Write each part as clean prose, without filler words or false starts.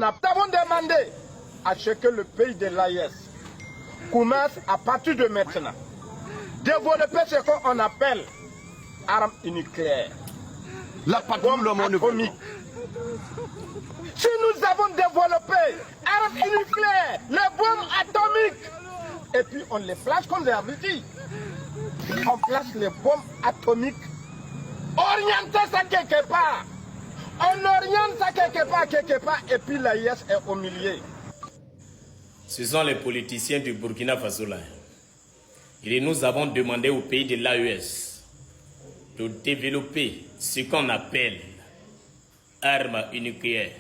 Nous avons demandé à ce que le pays de l'AES commence à partir de maintenant développer ce qu'on appelle armes nucléaires. La bombe atomique. Si nous avons développé armes nucléaires, les bombes atomiques, et puis on les place comme des abrutis, on place les bombes atomiques, orientez ça quelque part. On oriente ça quelque part, et puis l'AES est au milieu. Ce sont les politiciens du Burkina Faso là. Et nous avons demandé au pays de l'AES de développer ce qu'on appelle armes nucléaires.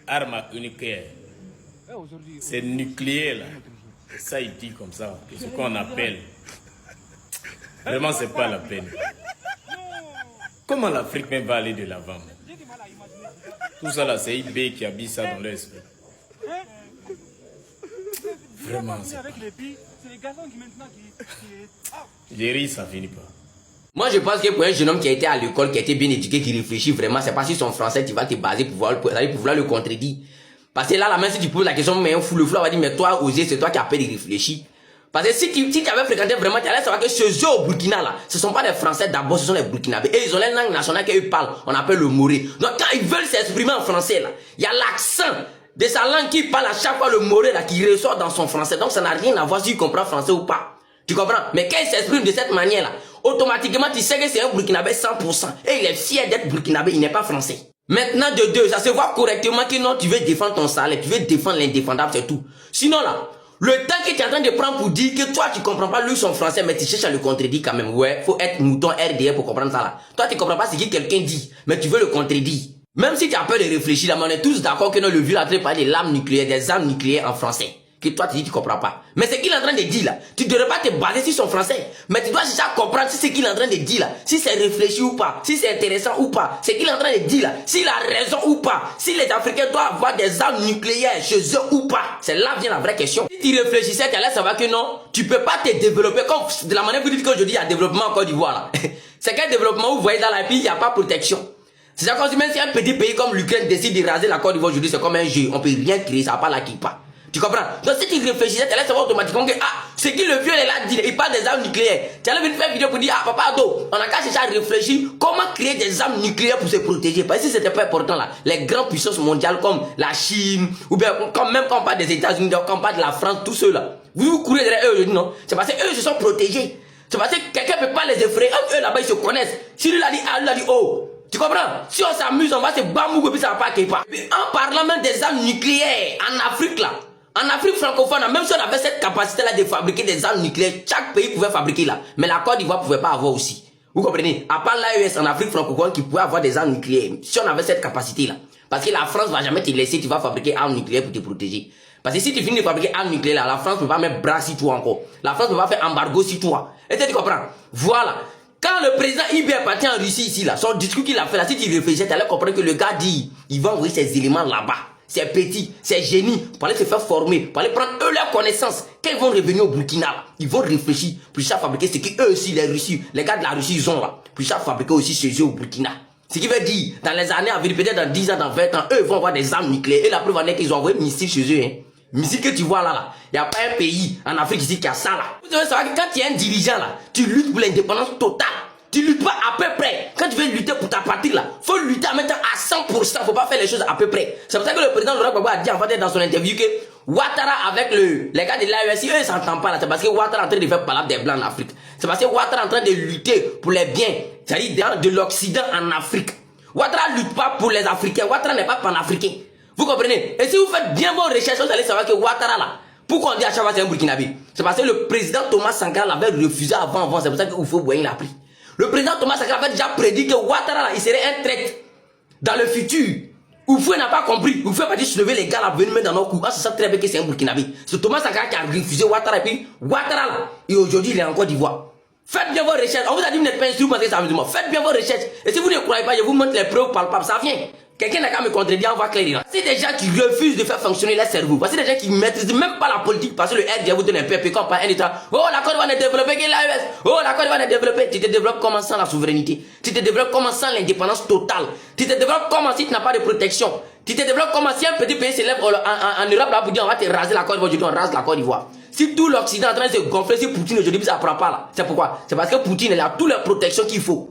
Armes nucléaires. C'est nucléaire là. Ça il dit comme ça. Ce qu'on appelle. Vraiment c'est pas la peine. Comment l'Afrique même va aller de l'avant? Tout ça là c'est IB qui habille ça dans l'esprit. Vraiment c'est pas. J'ai ri, ça finit pas. Moi, je pense que pour un jeune homme qui a été à l'école, qui a été bien éduqué, qui réfléchit vraiment, c'est pas sur son français, tu vas te baser pour pouvoir le contredire. Parce que là, la main, si tu poses la question, mais le flou va dire, mais toi, osé, c'est toi qui as peur de réfléchir. Parce que si tu avais fréquenté vraiment, tu allais savoir que ceux au Burkina, là, ce sont pas des Français d'abord, ce sont les Burkinabés. Et ils ont la langue nationale qu'ils parlent, on appelle le moré. Donc, quand ils veulent s'exprimer en français, là, il y a l'accent de sa langue qui parle à chaque fois le moré, là, qui ressort dans son français. Donc, ça n'a rien à voir si tu comprends français ou pas. Tu comprends? Mais quand il s'exprime de cette manière-là, automatiquement, tu sais que c'est un Burkinabé 100%. Et il est fier d'être Burkinabé, il n'est pas français. Maintenant, de deux, ça se voit correctement que non, tu veux défendre ton salaire, tu veux défendre l'indéfendable, c'est tout. Sinon là, le temps que tu es en train de prendre pour dire que toi, tu comprends pas lui son français, mais tu cherches à le contredire quand même. Ouais, faut être mouton RDR pour comprendre ça là. Toi, tu comprends pas ce que quelqu'un dit, mais tu veux le contredire. Même si tu as peur de réfléchir, là, mais on est tous d'accord que non, le vieux est en train de parler des armes nucléaires en français. Que toi tu dis tu comprends pas. Mais ce qu'il est en train de dire là, tu ne devrais pas te baser sur son français. Mais tu dois déjà comprendre si ce qu'il est en train de dire là, si c'est réfléchi ou pas, si c'est intéressant ou pas, ce qu'il est en train de dire là, s'il a raison ou pas, si les Africains doivent avoir des armes nucléaires chez eux ou pas. C'est là vient la vraie question. Si tu réfléchissais, tu allais savoir que non, tu peux pas te développer comme de la manière que vous dites qu'aujourd'hui il y a développement en Côte d'Ivoire là. C'est quel développement vous voyez dans la pays, il n'y a pas protection. C'est ça que même si un petit pays comme l'Ukraine décide de raser la Côte d'Ivoire aujourd'hui, c'est comme un jeu, on peut rien créer, ça n'a pas la qui part. Tu comprends? Donc si tu réfléchissais, tu allais savoir automatiquement que ce qui le vieux est là dit, il parle des armes nucléaires. Tu allais venir faire une vidéo pour dire papa Ado, on a qu'à chercher à réfléchir comment créer des armes nucléaires pour se protéger. Parce que si c'était pas important là, les grandes puissances mondiales comme la Chine, ou bien même quand on parle des États-Unis, quand on parle de la France, tous ceux là, vous courez derrière eux aujourd'hui, non? C'est parce qu'eux se sont protégés. C'est parce que quelqu'un peut pas les effrayer. Eux là-bas ils se connaissent. Si lui l'a dit A, lui l'a dit O. Tu comprends? Si on s'amuse, on va se bamouger et puis ça va pas qu'il pas. En parlant même des armes nucléaires en Afrique là. En Afrique francophone, même si on avait cette capacité-là de fabriquer des armes nucléaires, chaque pays pouvait fabriquer là. Mais la Côte d'Ivoire ne pouvait pas avoir aussi. Vous comprenez? À part l'AES en Afrique francophone qui pouvait avoir des armes nucléaires. Si on avait cette capacité-là. Parce que la France ne va jamais te laisser, tu vas fabriquer armes nucléaires pour te protéger. Parce que si tu finis de fabriquer armes nucléaires, la France ne peut pas mettre bras sur toi encore. La France ne peut pas faire embargo sur toi. Et tu comprends? Voilà. Quand le président IB est parti en Russie ici, là, son discours qu'il a fait là, si tu réfléchis, tu allais comprendre que le gars dit, il va envoyer ses éléments là-bas. C'est petit, c'est génie, pour aller se faire former, pour aller prendre eux leurs connaissances. Quand ils vont revenir au Burkina, ils vont réfléchir pour fabriquer ce qu'eux aussi, les Russes, les gars de la Russie, ils ont là, pour fabriquer aussi chez eux au Burkina. Ce qui veut dire, dans les années à venir, peut-être dans 10 ans, dans 20 ans, eux ils vont avoir des armes nucléaires. Et la preuve en est qu'ils ont envoyé missiles chez eux. Hein. Missiles que tu vois là, il n'y a pas un pays en Afrique ici qui a ça là. Vous devez savoir que quand tu es un dirigeant là, tu luttes pour l'indépendance totale. Tu luttes pas à peu près. Quand tu veux lutter pour ta partie là, faut lutter en mettant à 100%. Faut pas faire les choses à peu près. C'est pour ça que le président Laurent Gbagbo a dit en fait dans son interview que Ouattara avec les gars de l'AES, eux ils s'entendent pas là. C'est parce que Ouattara est en train de faire palabre des blancs en Afrique. C'est parce que Ouattara est en train de lutter pour les biens, c'est-à-dire de l'Occident en Afrique. Ouattara lutte pas pour les Africains. Ouattara n'est pas panafricain. Vous comprenez? Et si vous faites bien vos recherches, vous allez savoir que Ouattara là, pourquoi on dit à chaque fois c'est un Burkinabé? C'est parce que le président Thomas Sankara l'avait refusé avant. C'est pour ça que Houphouët-Boigny l'a pris. Le président Thomas Sankara avait déjà prédit que Ouattara là, il serait un traître dans le futur. Houphouët n'a pas compris. Houphouët a dit soulever les gars là, venir mettre dans nos coups. Ah, c'est ça très bien que c'est un Burkinabé. C'est Thomas Sankara qui a refusé Ouattara et puis Ouattara là, et aujourd'hui il est en Côte d'Ivoire. Faites bien vos recherches. On vous a dit que vous n'êtes pas instruit parce que c'est amusement. Faites bien vos recherches. Et si vous ne croyez pas, je vous montre les preuves palpables. Ça vient. Quelqu'un n'a qu'à me contredire, on va clairer. C'est des gens qui refusent de faire fonctionner leur cerveau. Parce que c'est des gens qui ne maîtrisent même pas la politique. Parce que le RDA vous donne un peu quand un état. Oh, la Côte d'Ivoire n'est développée que l'AES. Oh, la Côte d'Ivoire n'est développée. Tu te développes comment sans la souveraineté. Tu te développes comment sans l'indépendance totale. Tu te développes comment si tu n'as pas de protection. Tu te développes comme si un petit pays se lève en Europe là pour dire on va te raser la Côte d'Ivoire. Aujourd'hui, on rase la Côte d'Ivoire. Si tout l'Occident est en train de se gonfler, si Poutine aujourd'hui ça ne prend pas là. C'est pourquoi? C'est parce que Poutine il a toutes les protections qu'il faut.